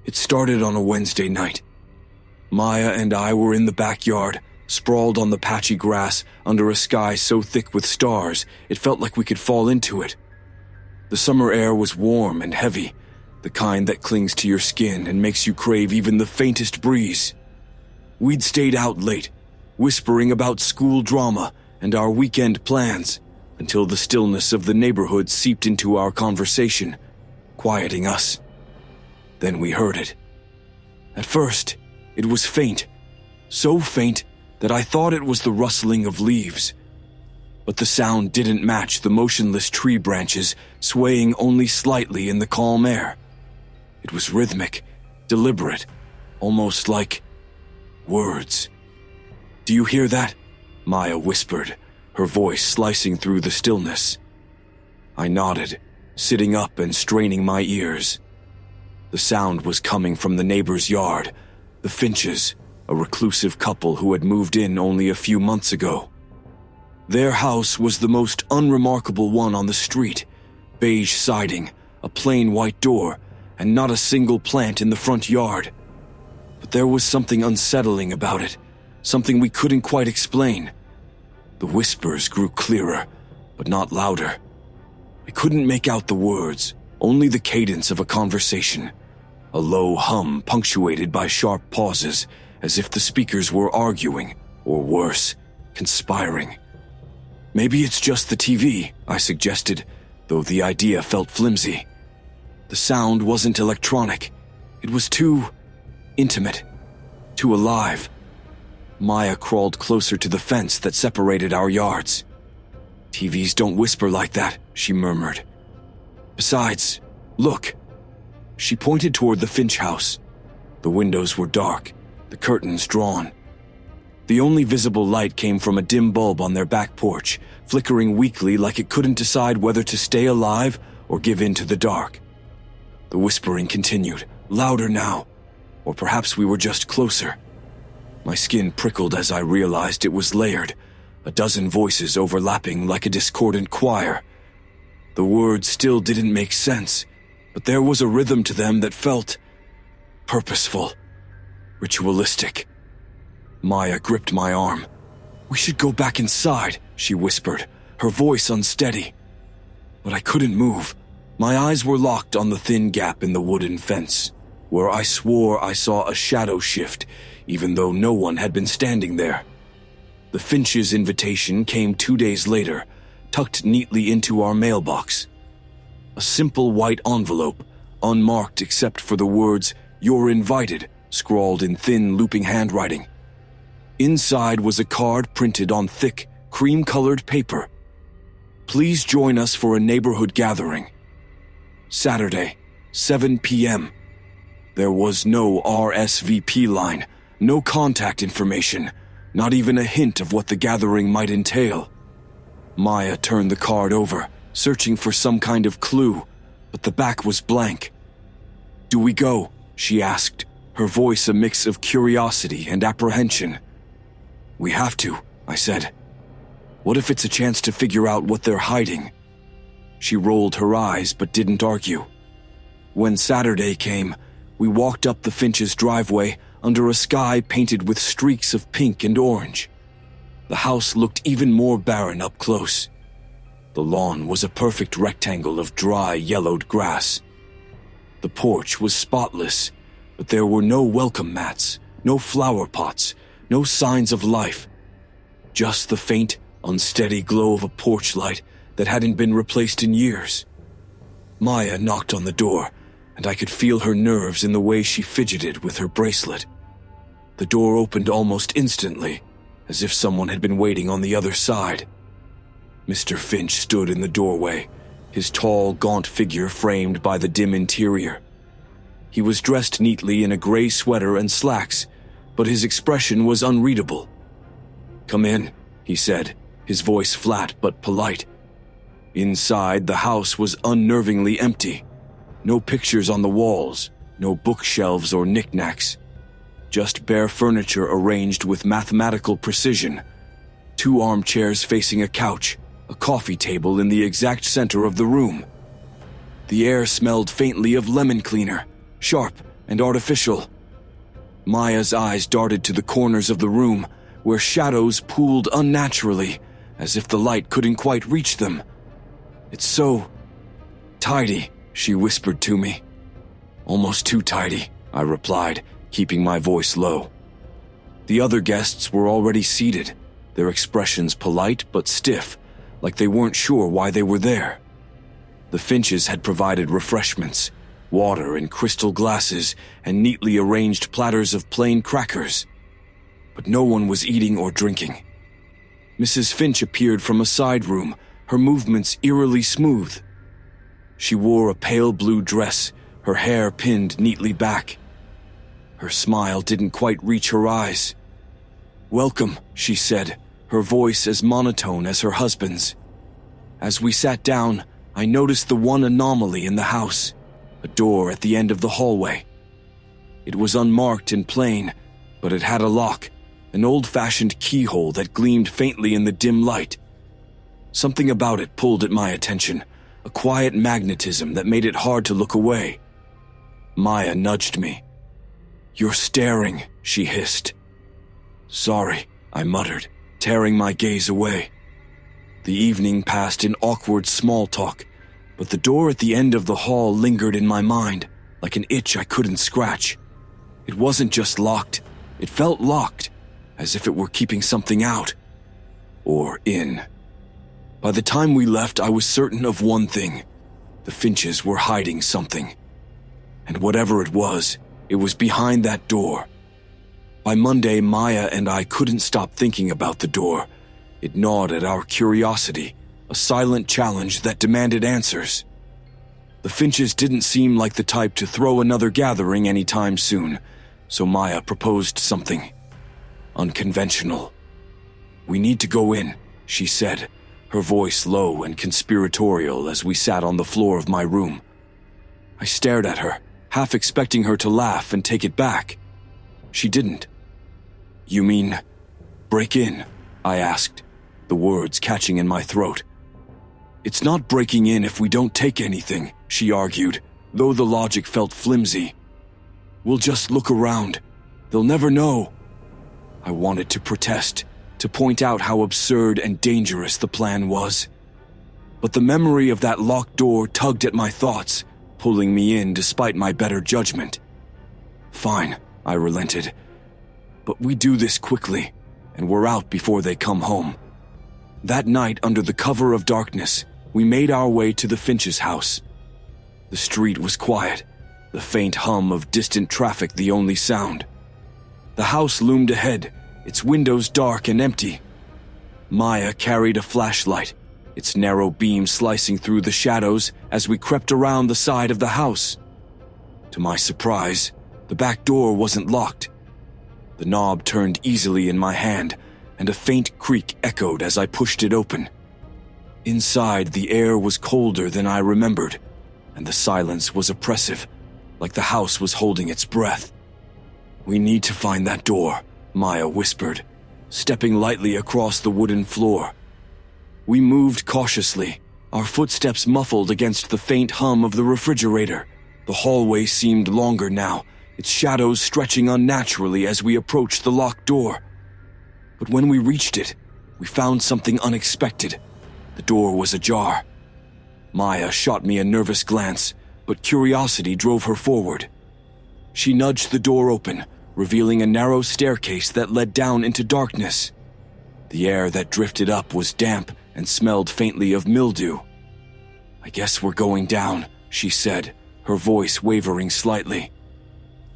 It started on a Wednesday night. Maya and I were in the backyard, sprawled on the patchy grass under a sky so thick with stars it felt like we could fall into it. The summer air was warm and heavy, the kind that clings to your skin and makes you crave even the faintest breeze. We'd stayed out late, whispering about school drama and our weekend plans, until the stillness of the neighborhood seeped into our conversation, quieting us. Then we heard it. At first, it was faint, so faint that I thought it was the rustling of leaves. But the sound didn't match the motionless tree branches swaying only slightly in the calm air. It was rhythmic, deliberate, almost like words. "Do you hear that?" Maya whispered, her voice slicing through the stillness. I nodded, sitting up and straining my ears. The sound was coming from the neighbor's yard, the Finches, a reclusive couple who had moved in only a few months ago. Their house was the most unremarkable one on the street, beige siding, a plain white door, and not a single plant in the front yard. But there was something unsettling about it, something we couldn't quite explain. The whispers grew clearer, but not louder. I couldn't make out the words, only the cadence of a conversation, a low hum punctuated by sharp pauses, as if the speakers were arguing, or worse, conspiring. "Maybe it's just the TV," I suggested, though the idea felt flimsy. The sound wasn't electronic. It was too intimate, too alive. Maya crawled closer to the fence that separated our yards. "TVs don't whisper like that," she murmured. "Besides, look." She pointed toward the Finch house. The windows were dark, the curtains drawn. The only visible light came from a dim bulb on their back porch, flickering weakly like it couldn't decide whether to stay alive or give in to the dark. The whispering continued, louder now, or perhaps we were just closer. My skin prickled as I realized it was layered, a dozen voices overlapping like a discordant choir. The words still didn't make sense, but there was a rhythm to them that felt purposeful, ritualistic. Maya gripped my arm. "We should go back inside," she whispered, her voice unsteady. But I couldn't move. My eyes were locked on the thin gap in the wooden fence, where I swore I saw a shadow shift, even though no one had been standing there. The Finch's invitation came 2 days later, tucked neatly into our mailbox. A simple white envelope, unmarked except for the words, "You're invited," scrawled in thin, looping handwriting. Inside was a card printed on thick, cream-colored paper. "Please join us for a neighborhood gathering. Saturday, 7 p.m. There was no RSVP line, no contact information, not even a hint of what the gathering might entail. Maya turned the card over, searching for some kind of clue, but the back was blank. "Do we go?" she asked, her voice a mix of curiosity and apprehension. "We have to," I said. "What if it's a chance to figure out what they're hiding?" She rolled her eyes but didn't argue. When Saturday came, we walked up the Finch's driveway under a sky painted with streaks of pink and orange. The house looked even more barren up close. The lawn was a perfect rectangle of dry, yellowed grass. The porch was spotless, but there were no welcome mats, no flower pots, no signs of life. Just the faint, unsteady glow of a porch light that hadn't been replaced in years. Maya knocked on the door, and I could feel her nerves in the way she fidgeted with her bracelet. The door opened almost instantly, as if someone had been waiting on the other side. Mr. Finch stood in the doorway, his tall, gaunt figure framed by the dim interior. He was dressed neatly in a gray sweater and slacks, but his expression was unreadable. "Come in," he said, his voice flat but polite. Inside, the house was unnervingly empty. No pictures on the walls, no bookshelves or knickknacks. Just bare furniture arranged with mathematical precision. 2 armchairs facing a couch, a coffee table in the exact center of the room. The air smelled faintly of lemon cleaner, sharp, and artificial. Maya's eyes darted to the corners of the room, where shadows pooled unnaturally, as if the light couldn't quite reach them. "It's so tidy," she whispered to me. "Almost too tidy," I replied, keeping my voice low. The other guests were already seated, their expressions polite but stiff, like they weren't sure why they were there. The Finches had provided refreshments, water in crystal glasses, and neatly arranged platters of plain crackers. But no one was eating or drinking. Mrs. Finch appeared from a side room, her movements eerily smooth. She wore a pale blue dress, her hair pinned neatly back. Her smile didn't quite reach her eyes. "Welcome," she said, her voice as monotone as her husband's. As we sat down, I noticed the one anomaly in the house, a door at the end of the hallway. It was unmarked and plain, but it had a lock, an old-fashioned keyhole that gleamed faintly in the dim light. Something about it pulled at my attention, a quiet magnetism that made it hard to look away. Maya nudged me. "You're staring," she hissed. "Sorry," I muttered, tearing my gaze away. The evening passed in awkward small talk, but the door at the end of the hall lingered in my mind, like an itch I couldn't scratch. It wasn't just locked, it felt locked, as if it were keeping something out. Or in. By the time we left, I was certain of one thing. The Finches were hiding something. And whatever it was behind that door. By Monday, Maya and I couldn't stop thinking about the door. It gnawed at our curiosity, a silent challenge that demanded answers. The Finches didn't seem like the type to throw another gathering anytime soon, so Maya proposed something unconventional. "We need to go in," she said, her voice low and conspiratorial as we sat on the floor of my room. I stared at her, half expecting her to laugh and take it back. She didn't. "You mean, break in?" I asked, the words catching in my throat. "It's not breaking in if we don't take anything," she argued, though the logic felt flimsy. "We'll just look around. They'll never know." I wanted to protest, to point out how absurd and dangerous the plan was. But the memory of that locked door tugged at my thoughts, pulling me in despite my better judgment. "Fine," I relented. "But we do this quickly, and we're out before they come home." That night, under the cover of darkness, we made our way to the Finches' house. The street was quiet, the faint hum of distant traffic the only sound. The house loomed ahead, its windows dark and empty. Maya carried a flashlight, its narrow beam slicing through the shadows as we crept around the side of the house. To my surprise, the back door wasn't locked. The knob turned easily in my hand, and a faint creak echoed as I pushed it open. Inside, the air was colder than I remembered, and the silence was oppressive, like the house was holding its breath. "We need to find that door," Maya whispered, stepping lightly across the wooden floor. We moved cautiously, our footsteps muffled against the faint hum of the refrigerator. The hallway seemed longer now, its shadows stretching unnaturally as we approached the locked door. But when we reached it, we found something unexpected. The door was ajar. Maya shot me a nervous glance, but curiosity drove her forward. She nudged the door open, revealing a narrow staircase that led down into darkness. The air that drifted up was damp and smelled faintly of mildew. "I guess we're going down," she said, her voice wavering slightly.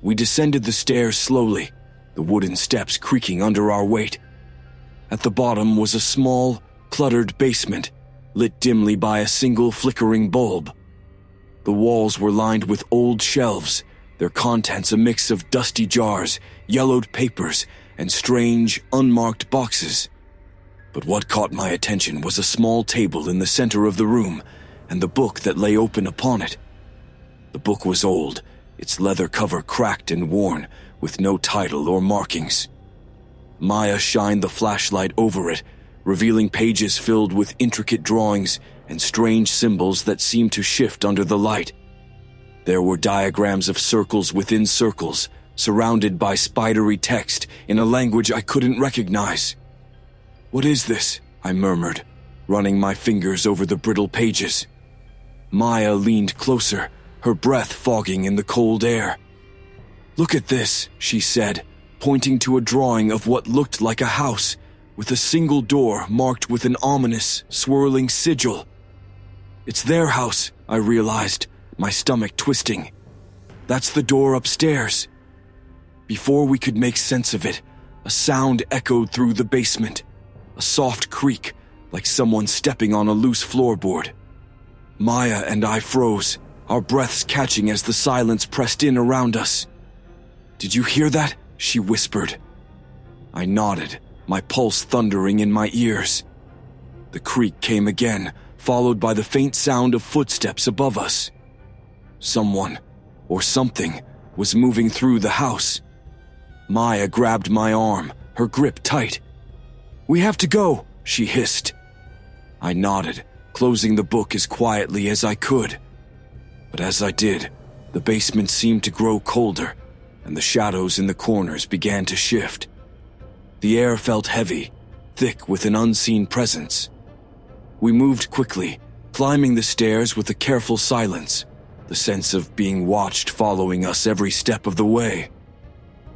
We descended the stairs slowly, the wooden steps creaking under our weight. At the bottom was a small, cluttered basement, lit dimly by a single flickering bulb. The walls were lined with old shelves, their contents a mix of dusty jars, yellowed papers, and strange, unmarked boxes. But what caught my attention was a small table in the center of the room, and the book that lay open upon it. The book was old, its leather cover cracked and worn, with no title or markings. Maya shined the flashlight over it, revealing pages filled with intricate drawings and strange symbols that seemed to shift under the light. There were diagrams of circles within circles, surrounded by spidery text in a language I couldn't recognize. "What is this?" I murmured, running my fingers over the brittle pages. Maya leaned closer, her breath fogging in the cold air. "Look at this," she said, pointing to a drawing of what looked like a house, with a single door marked with an ominous, swirling sigil. "It's their house," I realized, my stomach twisting. "That's the door upstairs." Before we could make sense of it, a sound echoed through the basement, a soft creak, like someone stepping on a loose floorboard. Maya and I froze, our breaths catching as the silence pressed in around us. "Did you hear that?" she whispered. I nodded, my pulse thundering in my ears. The creak came again, followed by the faint sound of footsteps above us. Someone, or something, was moving through the house. Maya grabbed my arm, her grip tight. "We have to go," she hissed. I nodded, closing the book as quietly as I could. But as I did, the basement seemed to grow colder, and the shadows in the corners began to shift. The air felt heavy, thick with an unseen presence. We moved quickly, climbing the stairs with a careful silence, the sense of being watched following us every step of the way.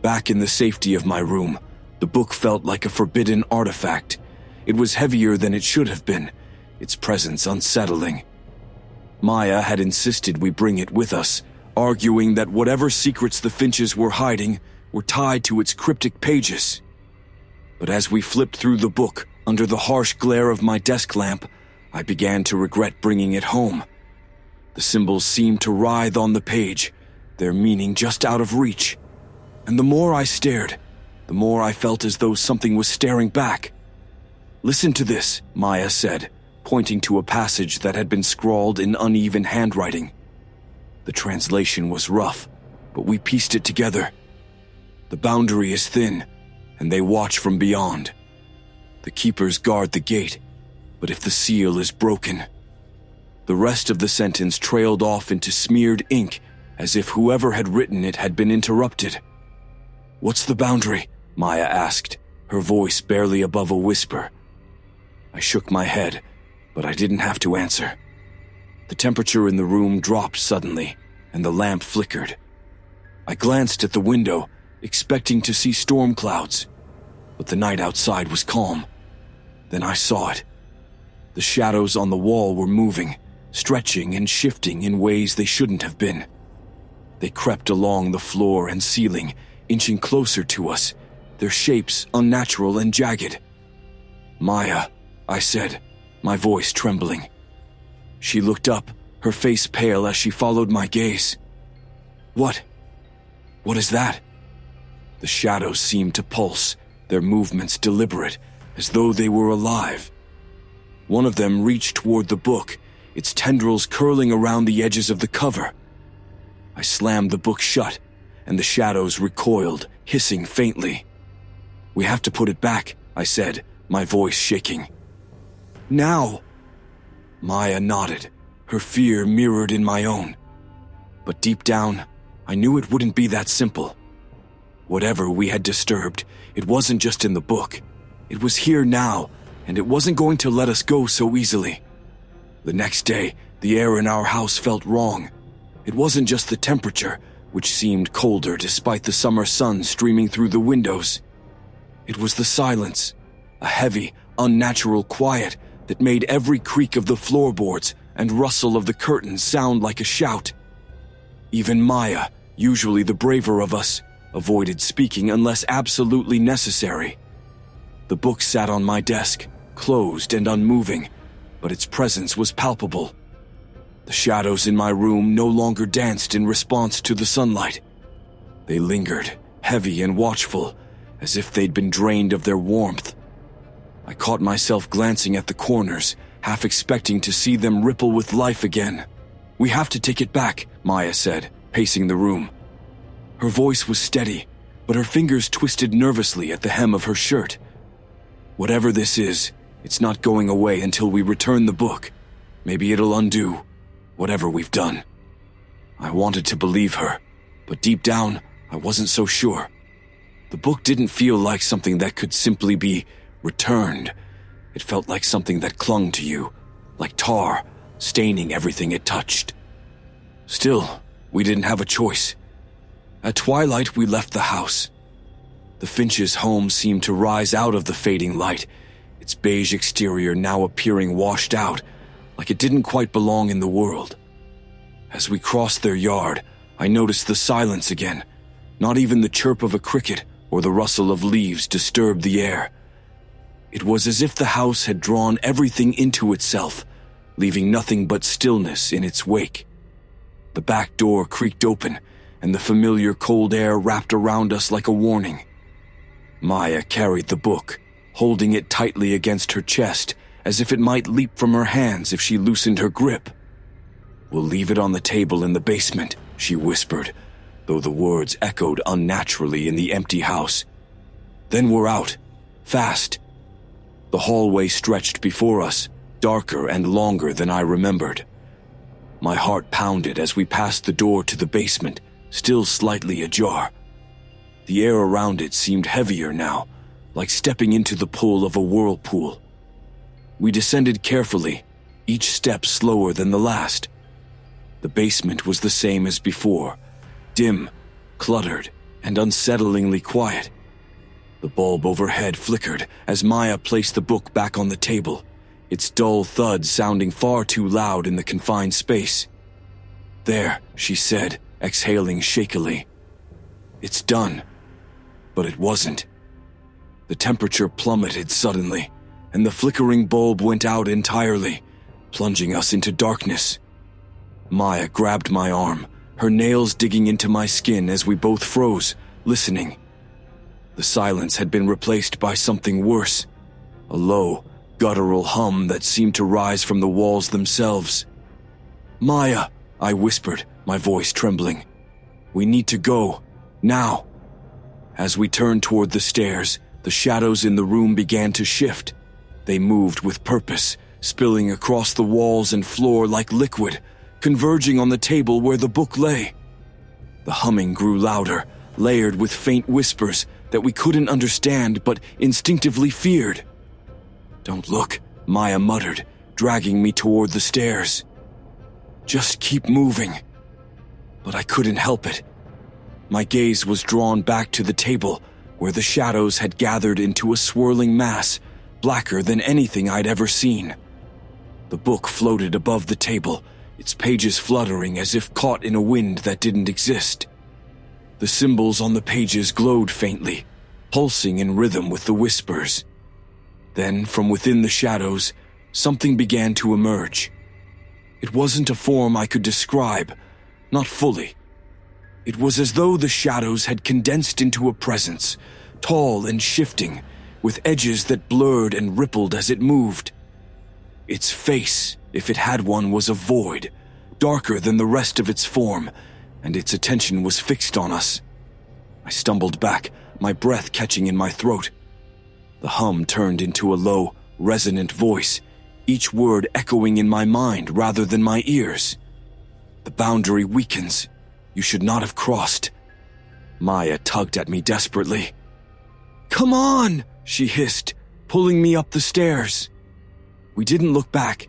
Back in the safety of my room, the book felt like a forbidden artifact. It was heavier than it should have been, its presence unsettling. Maya had insisted we bring it with us, arguing that whatever secrets the Finches were hiding were tied to its cryptic pages. But as we flipped through the book, under the harsh glare of my desk lamp, I began to regret bringing it home. The symbols seemed to writhe on the page, their meaning just out of reach. And the more I stared, the more I felt as though something was staring back. "Listen to this," Maya said, pointing to a passage that had been scrawled in uneven handwriting. The translation was rough, but we pieced it together. "The boundary is thin, and they watch from beyond. The keepers guard the gate, but if the seal is broken..." The rest of the sentence trailed off into smeared ink, as if whoever had written it had been interrupted. "What's the boundary?" Maya asked, her voice barely above a whisper. I shook my head, but I didn't have to answer. The temperature in the room dropped suddenly, and the lamp flickered. I glanced at the window, expecting to see storm clouds, but the night outside was calm. Then I saw it. The shadows on the wall were moving, stretching and shifting in ways they shouldn't have been. They crept along the floor and ceiling, inching closer to us, their shapes unnatural and jagged. "Maya," I said, my voice trembling. She looked up, her face pale as she followed my gaze. What is that?" The shadows seemed to pulse, their movements deliberate, as though they were alive. One of them reached toward the book, its tendrils curling around the edges of the cover. I slammed the book shut, and the shadows recoiled, hissing faintly. "We have to put it back," I said, my voice shaking. "Now!" Maya nodded, her fear mirrored in my own. But deep down, I knew it wouldn't be that simple. Whatever we had disturbed, it wasn't just in the book. It was here now, and it wasn't going to let us go so easily. The next day, the air in our house felt wrong. It wasn't just the temperature, which seemed colder despite the summer sun streaming through the windows. It was the silence, a heavy, unnatural quiet that made every creak of the floorboards and rustle of the curtains sound like a shout. Even Maya, usually the braver of us, avoided speaking unless absolutely necessary. The book sat on my desk, closed and unmoving, but its presence was palpable. The shadows in my room no longer danced in response to the sunlight. They lingered, heavy and watchful, as if they'd been drained of their warmth. I caught myself glancing at the corners, half expecting to see them ripple with life again. "We have to take it back," Maya said, pacing the room. Her voice was steady, but her fingers twisted nervously at the hem of her shirt. "Whatever this is, it's not going away until we return the book. Maybe it'll undo whatever we've done." I wanted to believe her, but deep down, I wasn't so sure. The book didn't feel like something that could simply be returned. It felt like something that clung to you, like tar, staining everything it touched. Still, we didn't have a choice. At twilight, we left the house. The Finch's home seemed to rise out of the fading light, its beige exterior now appearing washed out, like it didn't quite belong in the world. As we crossed their yard, I noticed the silence again. Not even the chirp of a cricket or the rustle of leaves disturbed the air. It was as if the house had drawn everything into itself, leaving nothing but stillness in its wake. The back door creaked open, and the familiar cold air wrapped around us like a warning. Maya carried the book, holding it tightly against her chest, as if it might leap from her hands if she loosened her grip. "We'll leave it on the table in the basement," she whispered, though the words echoed unnaturally in the empty house. "Then we're out. Fast." The hallway stretched before us, darker and longer than I remembered. My heart pounded as we passed the door to the basement, still slightly ajar. The air around it seemed heavier now, like stepping into the pull of a whirlpool. We descended carefully, each step slower than the last. The basement was the same as before, dim, cluttered, and unsettlingly quiet. The bulb overhead flickered as Maya placed the book back on the table, its dull thud sounding far too loud in the confined space. "There," she said, exhaling shakily. "It's done." But it wasn't. The temperature plummeted suddenly, and the flickering bulb went out entirely, plunging us into darkness. Maya grabbed my arm, her nails digging into my skin as we both froze, listening. The silence had been replaced by something worse, a low, guttural hum that seemed to rise from the walls themselves. "Maya," I whispered, my voice trembling. "We need to go, now." As we turned toward the stairs, the shadows in the room began to shift. They moved with purpose, spilling across the walls and floor like liquid, converging on the table where the book lay. The humming grew louder, layered with faint whispers that we couldn't understand but instinctively feared. "Don't look," Maya muttered, dragging me toward the stairs. "Just keep moving." But I couldn't help it. My gaze was drawn back to the table, where the shadows had gathered into a swirling mass, blacker than anything I'd ever seen. The book floated above the table, its pages fluttering as if caught in a wind that didn't exist. The symbols on the pages glowed faintly, pulsing in rhythm with the whispers. Then, from within the shadows, something began to emerge. It wasn't a form I could describe, not fully. It was as though the shadows had condensed into a presence, tall and shifting, with edges that blurred and rippled as it moved. Its face, if it had one, was a void, darker than the rest of its form, and its attention was fixed on us. I stumbled back, my breath catching in my throat. The hum turned into a low, resonant voice, each word echoing in my mind rather than my ears. "The boundary weakens. You should not have crossed." Maya tugged at me desperately. "Come on," she hissed, pulling me up the stairs. We didn't look back.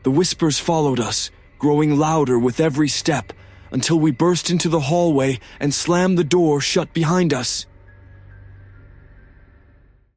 The whispers followed us, growing louder with every step, until we burst into the hallway and slammed the door shut behind us.